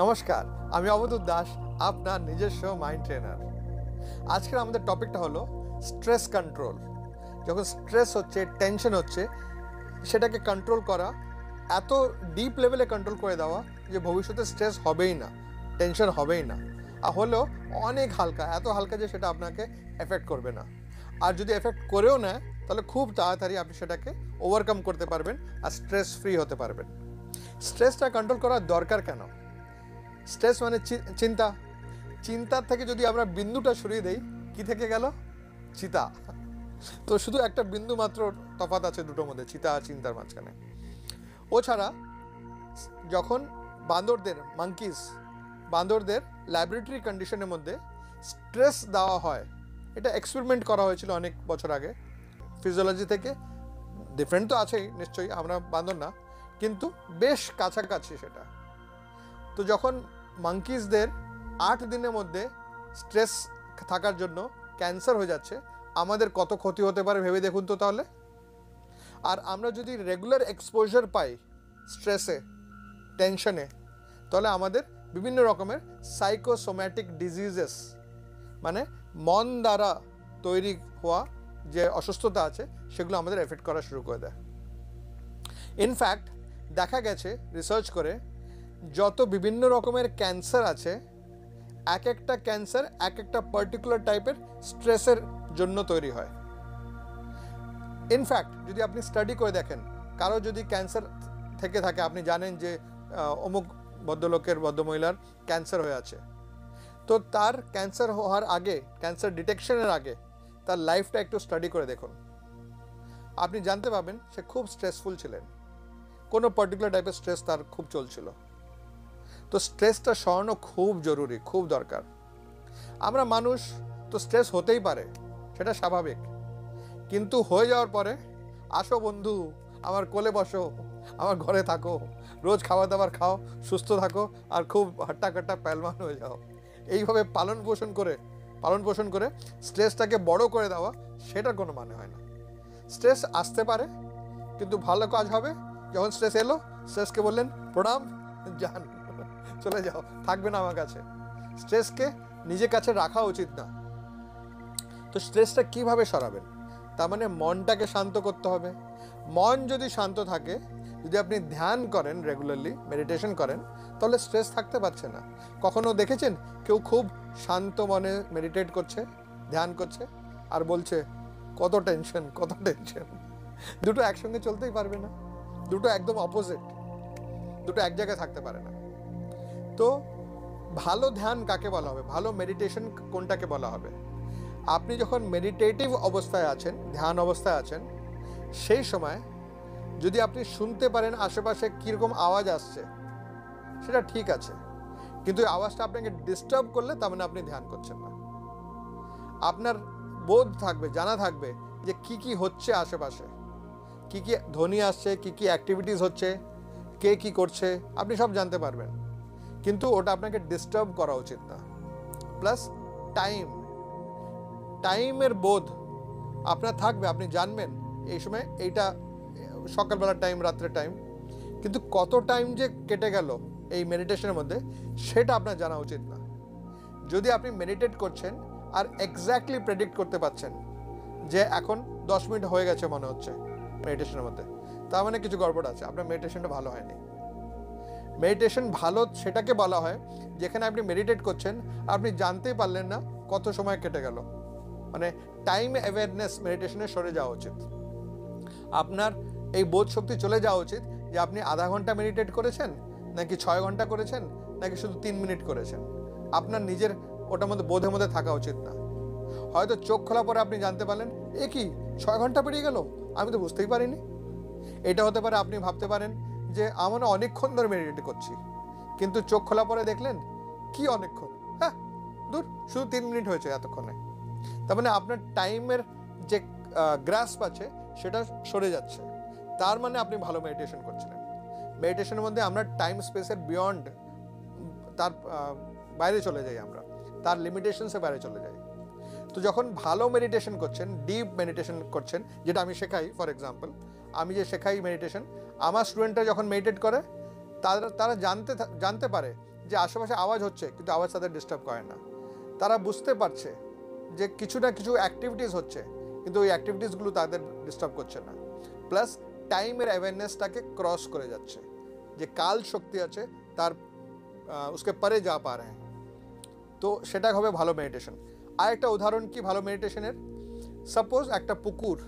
নমস্কার, আমি অবধূত দাস, আপনার নিজস্ব মাইন্ড ট্রেনার। আজকের আমাদের টপিকটা হলো স্ট্রেস কন্ট্রোল। যখন স্ট্রেস হচ্ছে, টেনশন হচ্ছে, সেটাকে কন্ট্রোল করা, এত ডিপ লেভেলে কন্ট্রোল করে দেওয়া যে ভবিষ্যতে স্ট্রেস হবেই না, টেনশন হবেই না, আর হলেও অনেক হালকা, এত হালকা যে সেটা আপনাকে এফেক্ট করবে না। আর যদি এফেক্ট করেও নেয় তাহলে খুব তাড়াতাড়ি আপনি সেটাকে ওভারকাম করতে পারবেন আর স্ট্রেস ফ্রি হতে পারবেন। স্ট্রেসটা কন্ট্রোল করার দরকার কেন? স্ট্রেস মানে চিন্তা। চিন্তার থেকে যদি আমরা বিন্দুটা সরিয়ে দেই, কি থেকে গেল? চিতা। তো শুধু একটা বিন্দু মাত্র তফাৎ আছে দুটোর মধ্যে, চিতা আর চিন্তার মাঝখানে। ও ছাড়া যখন বান্দরদের ল্যাবরেটরি কন্ডিশনের মধ্যে স্ট্রেস দেওয়া হয়, এটা এক্সপেরিমেন্ট করা হয়েছিল অনেক বছর আগে। ফিজিওলজি থেকে ডিফারেন্ট তো আছেই নিশ্চয়ই, আমরা বান্দর না, কিন্তু বেশ কাছাকাছি সেটা। তো যখন মাঙ্কিজদের 8 দিনের মধ্যে স্ট্রেস থাকার জন্য ক্যান্সার হয়ে যাচ্ছে, আমাদের কত ক্ষতি হতে পারে ভেবে দেখুন তো তাহলে। আর আমরা যদি রেগুলার এক্সপোজার পাই স্ট্রেসে, টেনশনে, তাহলে আমাদের বিভিন্ন রকমের সাইকোসোম্যাটিক ডিজিজেস, মানে মন দ্বারা তৈরি হওয়া যে অসুস্থতা আছে, সেগুলো আমাদের এফেক্ট করা শুরু করে দেয়। ইনফ্যাক্ট দেখা গেছে রিসার্চ করে, যত বিভিন্ন রকমের ক্যান্সার আছে, এক একটা ক্যান্সার এক একটা পার্টিকুলার টাইপের স্ট্রেসের জন্য তৈরি হয়। ইনফ্যাক্ট যদি আপনি স্টাডি করে দেখেন, কারো যদি ক্যান্সার থেকে থাকে, আপনি জানেন যে অমুক ভদ্রমহিলার ক্যান্সার হয়ে আছে, তো তার ক্যান্সার হওয়ার আগে, ক্যান্সার ডিটেকশনের আগে তার লাইফটা একটু স্টাডি করে দেখুন। আপনি জানতে পারবেন সে খুব স্ট্রেসফুল ছিলেন, কোনো পার্টিকুলার টাইপের স্ট্রেস তার খুব চলছিল। তো স্ট্রেসটা সরানো খুব জরুরি, খুব দরকার। আমরা মানুষ, তো স্ট্রেস হতেই পারে, সেটা স্বাভাবিক। কিন্তু হয়ে যাওয়ার পরে, আসো বন্ধু, আমার কোলে বসো, আমার ঘরে থাকো, রোজ খাবার দাবার খাও, সুস্থ থাকো, আর খুব হাট্টা পেলমান হয়ে যাও, এইভাবে পালন পোষণ করে স্ট্রেসটাকে বড় করে দেওয়া, সেটার কোনো মানে হয় না। স্ট্রেস আসতে পারে, কিন্তু ভালো কাজ হবে যখন স্ট্রেস এলো, স্ট্রেসকে বললেন প্রণাম, যান, চলে যাও, থাকবে না আমার কাছে। স্ট্রেসকে নিজের কাছে রাখা উচিত না। তো স্ট্রেসটা কিভাবে সরাবেন? তার মানে মনটাকে শান্ত করতে হবে। মন যদি শান্ত থাকে, যদি আপনি ধ্যান করেন, রেগুলারলি মেডিটেশন করেন, তাহলে স্ট্রেস থাকতে পারছে না। কখনো দেখেছেন কেউ খুব শান্ত মনে মেডিটেট করছে, ধ্যান করছে, আর বলছে কত টেনশন? দুটো একসঙ্গে চলতেই পারবে না, দুটো একদম অপোজিট, দুটো এক জায়গায় থাকতে পারে না। তো ভালো ধ্যান কাকে বলা হবে, ভালো মেডিটেশন কোনটাকে বলা হবে? আপনি যখন মেডিটেটিভ অবস্থায় আছেন, ধ্যান অবস্থায় আছেন, সেই সময় যদি আপনি শুনতে পারেন আশেপাশে কীরকম আওয়াজ আসছে, সেটা ঠিক আছে, কিন্তু এই আওয়াজটা আপনাকে ডিস্টার্ব করলে তার মানে আপনি ধ্যান করছেন না। আপনার বোধ থাকবে, জানা থাকবে যে কি হচ্ছে আশেপাশে, কি ধ্বনি আসছে, কি অ্যাক্টিভিটিস হচ্ছে, কে কি করছে, আপনি সব জানতে পারবেন, কিন্তু ওটা আপনাকে ডিস্টার্ব করা উচিত না। প্লাস টাইমের বোধ আপনার থাকবে, আপনি জানবেন এই সময় এইটা সকালবেলার টাইম, রাত্রের টাইম, কিন্তু কত টাইম যে কেটে গেল এই মেডিটেশনের মধ্যে, সেটা আপনার জানা উচিত না। যদি আপনি মেডিটেট করছেন আর এক্স্যাক্টলি প্রেডিক্ট করতে পারছেন যে এখন 10 মিনিট হয়ে গেছে মনে হচ্ছে মেডিটেশনের মধ্যে, তার মানে কিছু গড়বড় আছে, আপনার মেডিটেশনটা ভালো হয়নি। মেডিটেশন ভালো সেটাকে বলা হয় যেখানে আপনি মেডিটেট করছেন, আপনি জানতেই পারলেন না কত সময় কেটে গেল, মানে টাইম অ্যাওয়ারনেস মেডিটেশনে সরে যাওয়া উচিত। আপনার এই বোধ শক্তি চলে যাওয়া উচিত যে আপনি আধা ঘন্টা মেডিটেট করেছেন, নাকি 6 ঘন্টা করেছেন, নাকি শুধু 3 মিনিট করেছেন। আপনার নিজের ওটার মধ্যে বোধের মধ্যে থাকা উচিত না। হয়তো চোখ খোলা পরে আপনি জানতে পারলেন, এ কি 6 ঘন্টা পেরিয়ে গেল, আমি তো বুঝতেই পারিনি। এটা হতে পারে আপনি ভাবতে পারেন যে আমরা অনেকক্ষণ ধরে মেডিটেট করছি, কিন্তু চোখ খোলা পরে দেখলেন কি অনেকক্ষণ, হ্যাঁ দূর, শুধু 3 মিনিট হয়েছে এতক্ষণে। তার মানে আপনার টাইমের যে গ্রাস্প আছে সেটা সরে যাচ্ছে, তার মানে আপনি ভালো মেডিটেশন করছিলেন। মেডিটেশনের মধ্যে আমরা টাইম স্পেসের বিয়ন্ড, তার বাইরে চলে যাই, আমরা তার লিমিটেশনসের বাইরে চলে যাই। তো যখন ভালো মেডিটেশন করছেন, ডিপ মেডিটেশন করছেন, যেটা আমি শেখাই, ফর এক্সাম্পল আমি যে শেখাই মেডিটেশন, আমার স্টুডেন্টরা যখন মেডিটেট করে, তারা জানতে পারে যে আশেপাশে আওয়াজ হচ্ছে কিন্তু আওয়াজ তাদের ডিস্টার্ব করে না। তারা বুঝতে পারছে যে কিছু না কিছু অ্যাক্টিভিটিস হচ্ছে কিন্তু ওই অ্যাক্টিভিটিসগুলো তাদের ডিস্টার্ব করছে না। প্লাস টাইমের অ্যাওয়ারনেসটাকে ক্রস করে যাচ্ছে, যে কাল শক্তি আছে তার उसके परे जा पा रहे हैं। তো সেটা হবে ভালো মেডিটেশন। আর একটা উদাহরণ কি ভালো মেডিটেশনের, সাপোজ একটা পুকুর,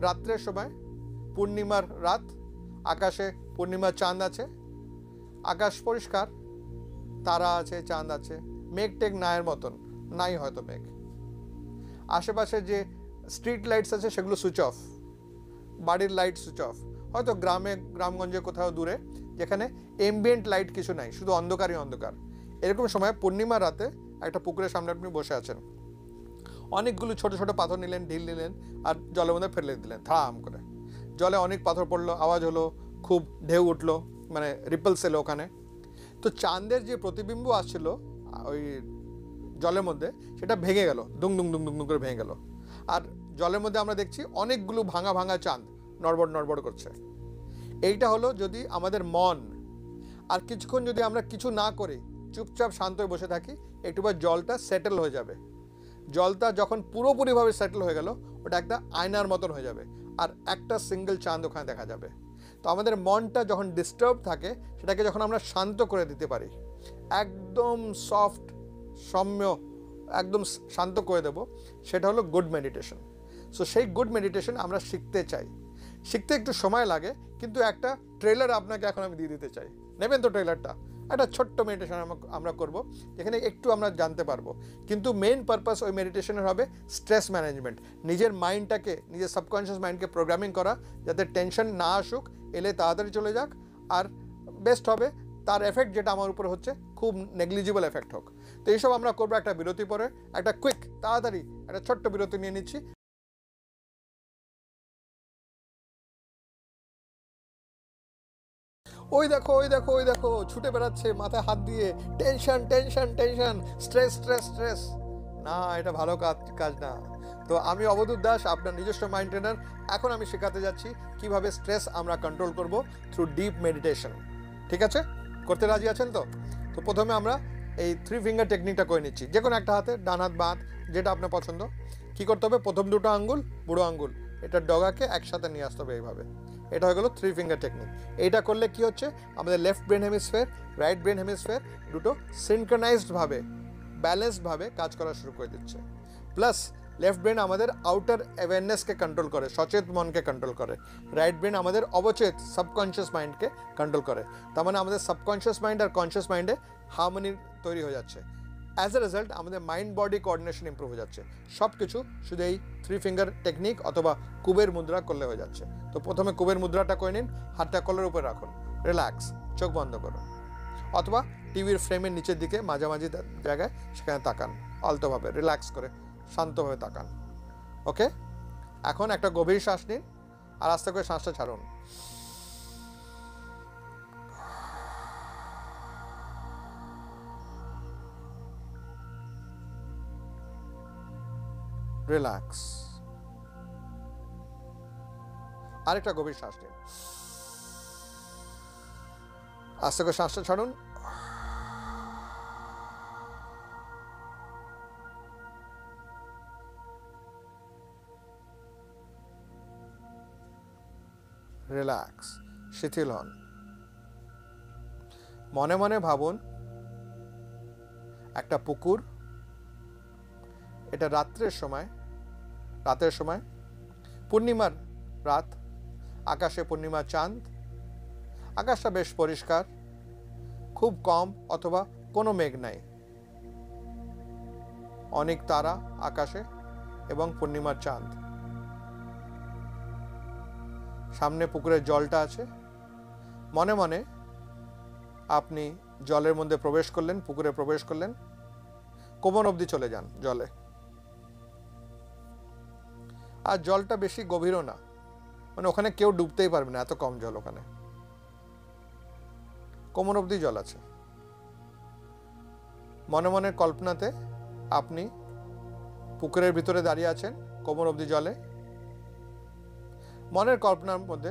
রাত্রের সময় পূর্ণিমার রাত, আকাশে পূর্ণিমার চাঁদ আছে, আকাশ পরিষ্কার, তারা আছে, চাঁদ আছে, মেঘ টেঘ নায়ের মতন নাই হয়তো মেঘ, আশেপাশে যে স্ট্রিট লাইটস আছে সেগুলো সুইচ অফ, বাড়ির লাইট সুইচ অফ, হয়তো গ্রামগঞ্জে কোথাও দূরে যেখানে এমবিয়েন্ট লাইট কিছু নাই, শুধু অন্ধকারই অন্ধকার। এরকম সময় পূর্ণিমার রাতে একটা পুকুরের সামনে আপনি বসে আছেন, অনেকগুলো ছোট ছোট পাথর নিলেন, ঢিল নিলেন আর জলের মধ্যে ফেলে দিলেন থাম করে। জলে অনেক পাথর পড়লো, আওয়াজ হলো, খুব ঢেউ উঠলো, মানে রিপলস এলো ওখানে। তো চাঁদের যে প্রতিবিম্ব আসছিল ওই জলের মধ্যে সেটা ভেঙে গেল, দুং দুং দুং দুং দুং করে ভেঙে গেল। আর জলের মধ্যে আমরা দেখছি অনেকগুলো ভাঙা ভাঙা চাঁদ নড়বড় নড়বড় করছে। এইটা হলো যদি আমাদের মন, আর কিছুক্ষণ যদি আমরা কিছু না করে চুপচাপ শান্ত হয়ে বসে থাকি, একটু পর জলটা সেটেল হয়ে যাবে। জলটা যখন পুরোপুরিভাবে সেটেল হয়ে গেল, ওটা একটা আয়নার মতন হয়ে যাবে আর একটা সিঙ্গেল চাঁদ ওখানে দেখা যাবে। তো আমাদের মনটা যখন ডিস্টার্ব থাকে সেটাকে যখন আমরা শান্ত করে দিতে পারি, একদম সফট সৌম্য একদম শান্ত করে দেব, সেটা হলো গুড মেডিটেশন। সো সেই গুড মেডিটেশন আমরা শিখতে চাই। শিখতে একটু সময় লাগে, কিন্তু একটা ট্রেলার আপনাকে এখন আমি দিয়ে দিতে চাই, নেবেন তো ট্রেলারটা? একটা ছোট্ট মেডিটেশন আমরা করব, যেখানে একটু আমরা জানতে পারবো। কিন্তু মেইন পারপাস ওই মেডিটেশনের হবে স্ট্রেস ম্যানেজমেন্ট, নিজের মাইন্ডটাকে, নিজের সাবকনশিয়াস মাইন্ডকে প্রোগ্রামিং করা, যাতে টেনশন না আসুক, এলে তাড়াতাড়ি চলে যাক, আর বেস্ট হবে তার এফেক্ট যেটা আমার উপর হচ্ছে খুব নেগলিজিবল এফেক্ট হোক। তো এইসব আমরা করবো একটা বিরতি পরে, একটা কুইক তাড়াতাড়ি একটা ছোট্ট বিরতি নিয়ে নিচ্ছি। ওই দেখো ওই দেখো ওই দেখো ছুটে বেড়াচ্ছে মাথায় হাত দিয়ে, tension tension tension, stress stress stress. না, এটা ভালো কাজ না। তো আমি অবধূত দাস, আপনার নিজস্ব মাইন্ড ট্রেনার। এখন আমি শেখাতে যাচ্ছি কিভাবে স্ট্রেস আমরা কন্ট্রোল করব থ্রু ডিপ মেডিটেশন। ঠিক আছে? করতে রাজি আছেন তো? তো প্রথমে আমরা এই 3 ফিঙ্গার টেকনিকটা করে নিচ্ছি, যে কোনো একটা হাতে, ডান হাত বাঁ হাত যেটা আপনার পছন্দ। কি করতে হবে, প্রথম দুটো আঙ্গুল, বুড়ো আঙ্গুল, এটার ডগাকে একসাথে নিয়ে আসতে হবে এইভাবে। এটা হয়ে গেল 3 ফিঙ্গার টেকনিক। এইটা করলে কি হচ্ছে, আমাদের left brain hemisphere, right brain hemisphere দুটো সিনক্রোনাইজডভাবে, ব্যালেন্সডভাবে কাজ করা শুরু করে দিচ্ছে। প্লাস লেফট ব্রেন আমাদের আউটার অ্যাওয়ারনেসকে কন্ট্রোল করে, সচেত মনকে কন্ট্রোল করে। রাইট ব্রেন আমাদের অবচেত সাবকনশিয়াস মাইন্ডকে কন্ট্রোল করে। তার মানে আমাদের সাবকনশিয়াস মাইন্ড আর কনশিয়াস মাইন্ডে হারমোনি তৈরি হয়ে যাচ্ছে। অ্যাজ এ রেজাল্ট আমাদের মাইন্ড বডি কোঅর্ডিনেশন ইম্প্রুভ হয়ে যাচ্ছে। সব কিছু শুধু এই 3 ফিঙ্গার টেকনিক অথবা কুবের মুদ্রা করলে হয়ে যাচ্ছে। তো প্রথমে কুবের মুদ্রাটা করে নিন, হাতটা কলের উপরে রাখুন, রিল্যাক্স, চোখ বন্ধ করুন, অথবা টিভির ফ্রেমের নিচের দিকে মাঝামাঝি জায়গায় সেখানে তাকান, আলতোভাবে রিল্যাক্স করে শান্তভাবে তাকান। ওকে, এখন একটা গভীর শ্বাস নিন আর আস্তে করে শ্বাসটা ছাড়ুন। রিল্যাক্স। আরেকটা গভীর শ্বাস নিন, আস্তে করে শ্বাসটা ছাড়ুন। রিল্যাক্স, শিথিল হন। মনে মনে ভাবুন একটা পুকুর, এটা রাতের সময় পূর্ণিমার রাত, আকাশে পূর্ণিমার চাঁদ, আকাশটা বেশ পরিষ্কার, খুব কম অথবা কোনো মেঘ নাই, অনেক তারা আকাশে এবং পূর্ণিমার চাঁদ। সামনে পুকুরের জলটা আছে। মনে মনে আপনি জলের মধ্যে প্রবেশ করলেন, পুকুরে প্রবেশ করলেন, কোমর অবধি চলে যান জলে। আর জলটা বেশি গভীরও না, মানে ওখানে কেউ ডুবতেই পারবে না, এত কম জল ওখানে, কোমর অবধি জল আছে। মনে মনে কল্পনাতে আপনি পুকুরের ভিতরে দাঁড়িয়ে আছেন, কোমর অবধি জলে। মনের কল্পনার মধ্যে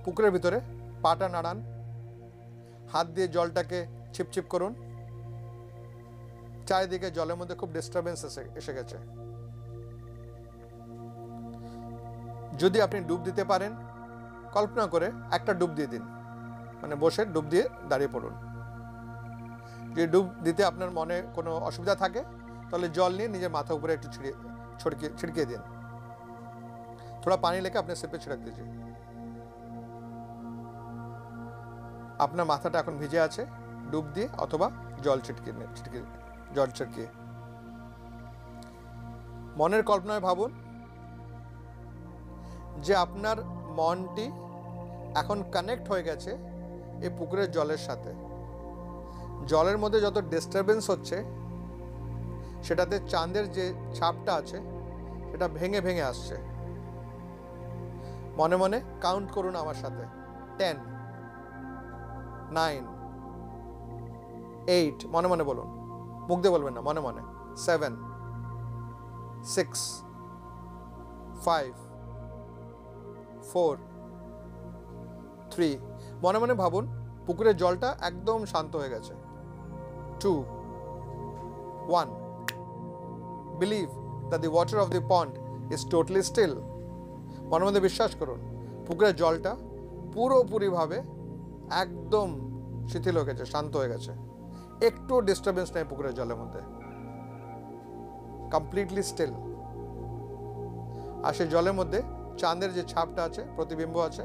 পুকুরের ভিতরে পাটা নাড়ান, হাত দিয়ে জলটাকে ছিপছিপ করুন। চারিদিকে জলের মধ্যে খুব ডিস্টারবেন্স এসে গেছে। যদি আপনি ডুব দিতে পারেন, কল্পনা করে একটা ডুব দিয়ে দিন, মানে বসে ডুব দিয়ে দাঁড়িয়ে পড়ুন। যদি ডুব দিতে আপনার মনে কোনো অসুবিধা থাকে তাহলে জল নিয়ে নিজের মাথার উপরে একটু छिड़के দিন। थोड़ा पानी लेकर अपने सिर पे छिड़क दीजिए। আপনার মাথাটা এখন ভিজে আছে ডুব দিয়ে অথবা জল ছিটিয়ে। মনের কল্পনায় ভাবুন যে আপনার মনটি এখন কানেক্ট হয়ে গেছে এই পুকুরের জলের সাথে। জলের মধ্যে যত ডিস্টারবেন্স হচ্ছে সেটাতে চাঁদের যে ছাপটা আছে সেটা ভেঙে ভেঙে আসছে। মনে মনে কাউন্ট করুন আমার সাথে, 10, 9, 8, মনে মনে বলুন, মুখ দিয়ে বলবেন না, মনে মনে, 7, 6, 5, 4, 3, মনে মনে ভাবুন পুকুরের জলটা একদম শান্ত হয়ে গেছে। 2, 1, believe that the water of the pond is totally still. মনের মধ্যে বিশ্বাস করুন পুকুরের জলটা পুরোপুরিভাবে একদম শিথিল হয়ে গেছে, শান্ত হয়ে গেছে, একটু ডিস্টারবেন্স নেই পুকুরের জলের মধ্যে, কমপ্লিটলি স্টিল। আর সেই জলের মধ্যে চাঁদের যে ছাপটা আছে, প্রতিবিম্ব আছে,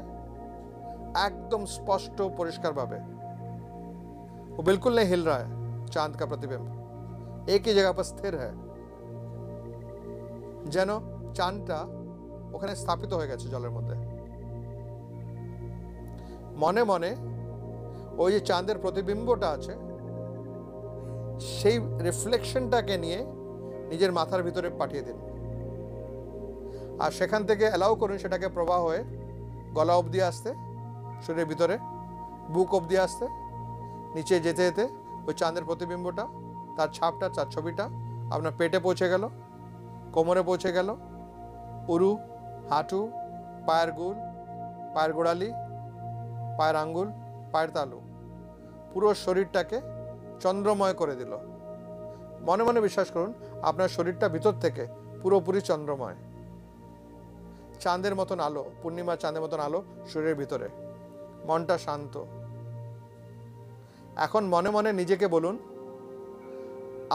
एकदम स्पष्ट परिष्कार भावे, वो बिल्कुल नहीं हिल रहा है। चांद का प्रतिबिंब एक ही जगह पर स्थिर है, যেন চাঁদটা ওখানে স্থাপিত হয়ে গেছে জলের মধ্যে। মনে মনে ওই যে চাঁদের প্রতিবিম্বটা আছে সেই রিফ্লেকশনটাকে নিয়ে নিজের মাথার ভিতরে পাঠিয়ে দিন, আর সেখান থেকে অ্যালাউ করুন সেটাকে প্রবাহ হয়ে গলা অবধি আসতে, শরীরের ভিতরে বুক অবধি আসতে, নিচে যেতে যেতে ওই চাঁদের প্রতিবিম্বটা, তার ছাপটা, তার ছবিটা আপনার পেটে পৌঁছে গেল, কোমরে পৌঁছে গেল, উরু, হাঁটু, পায়ের গুল, পায়ের গোড়ালি, পায়ের আঙ্গুল, পায়ের তালু, পুরো শরীরটাকে চন্দ্রময় করে দিল। মনে মনে বিশ্বাস করুন আপনার শরীরটা ভিতর থেকে পুরোপুরি চন্দ্রময়, চাঁদের মতন আলো, পূর্ণিমা চাঁদের মতন আলো শরীরের ভিতরে, মনটা শান্ত। এখন মনে মনে নিজেকে বলুন,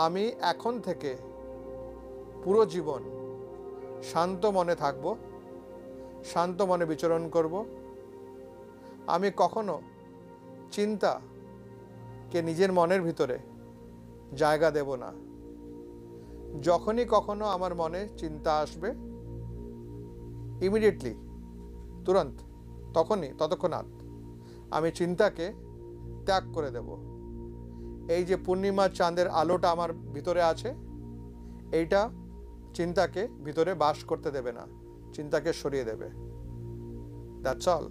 আমি এখন থেকে পুরো জীবন শান্ত মনে থাকব, শান্ত মনে বিচরণ করব। আমি কখনো চিন্তাকে নিজের মনের ভিতরে জায়গা দেব না। যখনই কখনো আমার মনে চিন্তা আসবে, ইমিডিয়েটলি, তুরন্ত, তৎক্ষণাৎ আমি চিন্তাকে ত্যাগ করে দেব। এই যে পূর্ণিমা চাঁদের আলোটা আমার ভিতরে আছে, এইটা চিন্তাকে ভিতরে বাস করতে দেবে না, চিন্তাকে সরিয়ে দেবে। That's all.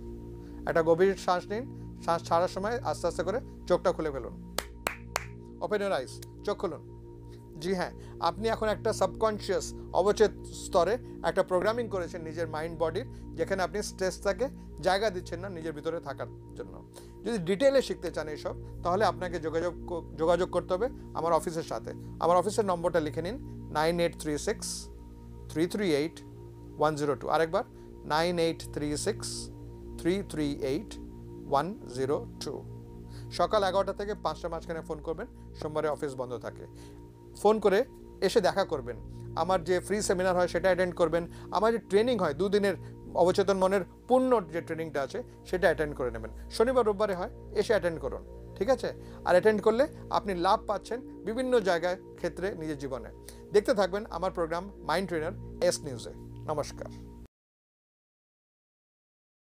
একটা গভীর শ্বাস নিন, শ্বাস ছাড়ার সময় আস্তে আস্তে করে চোখটা খুলে ফেলুন। ওপেন ইউর আইস, চোখ খুলুন। জি হ্যাঁ, আপনি এখন একটা সাবকনশিয়াস, অবচেত স্তরে একটা প্রোগ্রামিং করেছেন নিজের মাইন্ড বডির, যেখানে আপনি স্ট্রেসটাকে জায়গা দিচ্ছেন না নিজের ভিতরে থাকার জন্য। যদি ডিটেলে শিখতে চান এইসব, তাহলে আপনাকে যোগাযোগ করতে হবে আমার অফিসের সাথে। আমার অফিসের নম্বরটা লিখে নিন, 9836-338-102। আরেকবার 9836-338-102। সকাল 11টা থেকে 5টার মাঝখানে ফোন করবেন, সোমবারে অফিস বন্ধ থাকে। ফোন করে এসে দেখা করবেন, আমার যে ফ্রি সেমিনার হয় সেটা অ্যাটেন্ড করবেন, আমার যে ট্রেনিং হয় 2 দিনের অবচেতন মনের পূর্ণ যে ট্রেনিংটা আছে সেটা অ্যাটেন্ড করে নেবেন। শনিবার রোববারে হয়, এসে অ্যাটেন্ড করুন, ঠিক আছে? আর অ্যাটেন্ড করলে আপনি লাভ পাচ্ছেন বিভিন্ন জায়গায়, ক্ষেত্রে, নিজের জীবনে। দেখতে থাকবেন আমার প্রোগ্রাম মাইন্ড ট্রেনার এস নিউজে। নমস্কার।